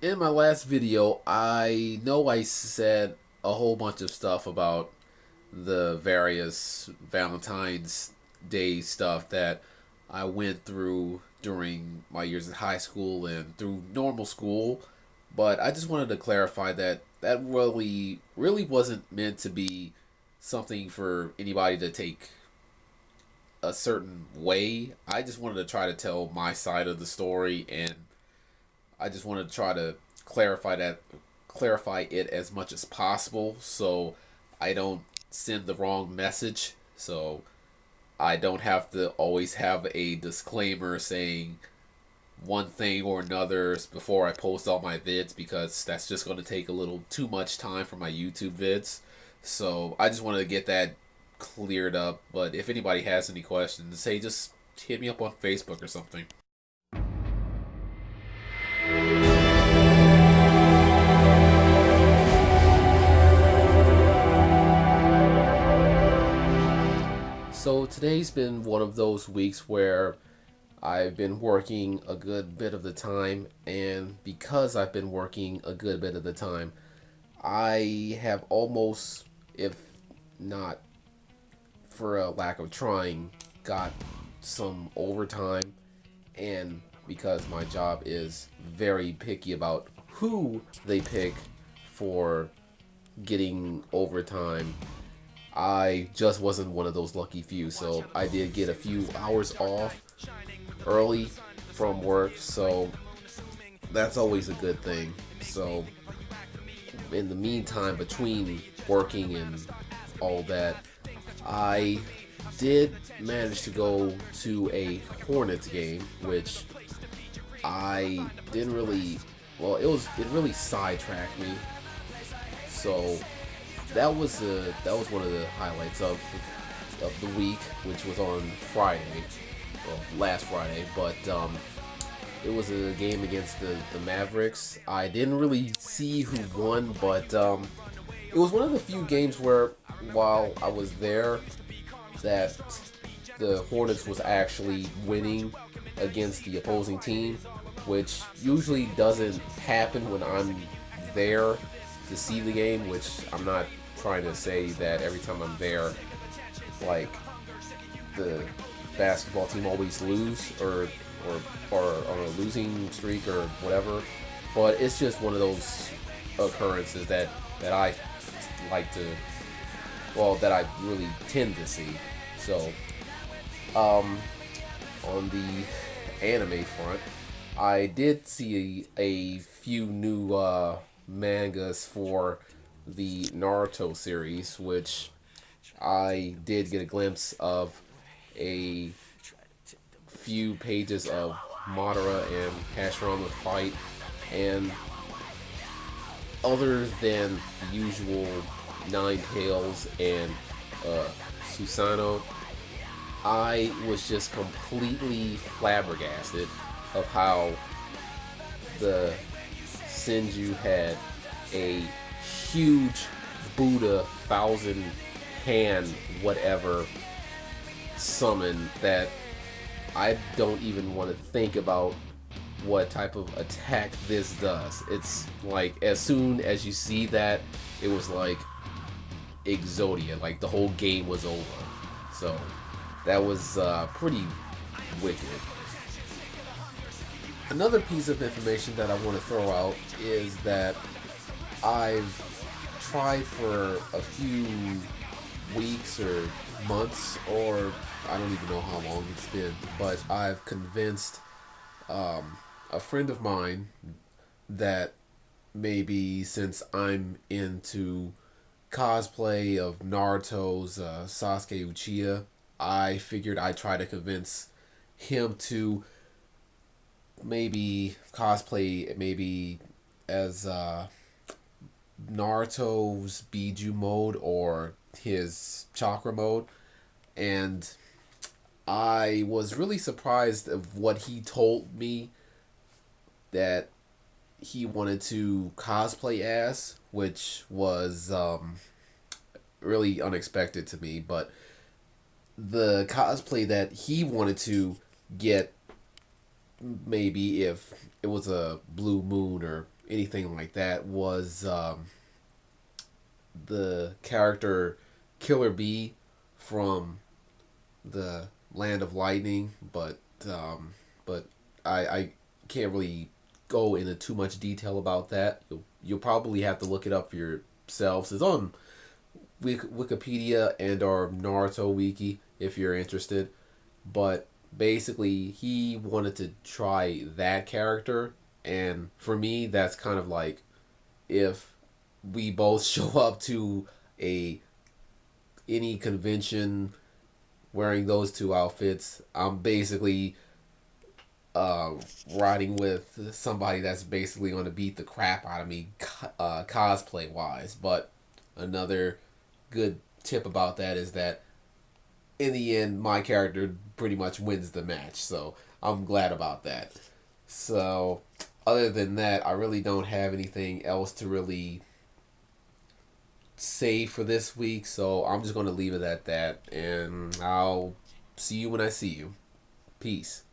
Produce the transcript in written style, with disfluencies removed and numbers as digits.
In my last video, I know I said a whole bunch of stuff about the various Valentine's Day stuff that I went through during my years in high school and through normal school, but I just wanted to clarify that that really wasn't meant to be something for anybody to take a certain way. I just wanted to try to tell my side of the story, and I just wanted to try to clarify it as much as possible so I don't send the wrong message. So I don't have to always have a disclaimer saying one thing or another before I post all my vids, because that's just going to take a little too much time for my YouTube vids. So I just wanted to get that cleared up. But if anybody has any questions, say just hit me up on Facebook or something. So today's been one of those weeks where I've been working a good bit of the time, and because I've been working a good bit of the time, I have almost, if not for a lack of trying, got some overtime. And because my job is very picky about who they pick for getting overtime, I just wasn't one of those lucky few. So I did get a few hours off early from work, so that's always a good thing. So in the meantime, between working and all that, I did manage to go to a Hornets game, which I didn't really. Well, it really sidetracked me. So that was one of the highlights of the week, which was on Friday, well, last Friday. But it was a game against the Mavericks. I didn't really see who won, but it was one of the few games where, while I was there, that the Hornets was actually winning against the opposing team, which usually doesn't happen when I'm there to see the game, which I'm not trying to say that every time I'm there, like, the basketball team always lose or on a losing streak or whatever, but it's just one of those occurrences that I like to, well, that I really tend to see. So, on the anime front, I did see a few new mangas for the Naruto series, which I did get a glimpse of a few pages of Madara and Hashirama fight, and other than the usual Nine Tails and Susanoo, I was just completely flabbergasted of how the Senju had a huge Buddha thousand hand whatever summon that I don't even want to think about what type of attack this does. It's like, as soon as you see that, it was like Exodia, like the whole game was over. So that was pretty wicked. Another piece of information that I want to throw out is that I've tried for a few weeks or months, or I don't even know how long it's been, but I've convinced a friend of mine that maybe, since I'm into cosplay of Naruto's Sasuke Uchiha, I figured I'd try to convince him to maybe cosplay maybe as Naruto's Biju mode or his chakra mode. And I was really surprised of what he told me that he wanted to cosplay as, which was really unexpected to me. But the cosplay that he wanted to get, maybe if it was a blue moon or anything like that was the character Killer Bee from the Land of Lightning, but I can't really go into too much detail about that. You'll probably have to look it up for yourselves. It's on Wikipedia and our Naruto wiki if you're interested. But basically, he wanted to try that character, and for me, that's kind of like if we both show up to a any convention wearing those two outfits, I'm basically uh, riding with somebody that's basically going to beat the crap out of me cosplay wise. But another good tip about that is that in the end, my character pretty much wins the match. So I'm glad about that. So other than that, I really don't have anything else to really say for this week. So I'm just going to leave it at that. And I'll see you when I see you. Peace.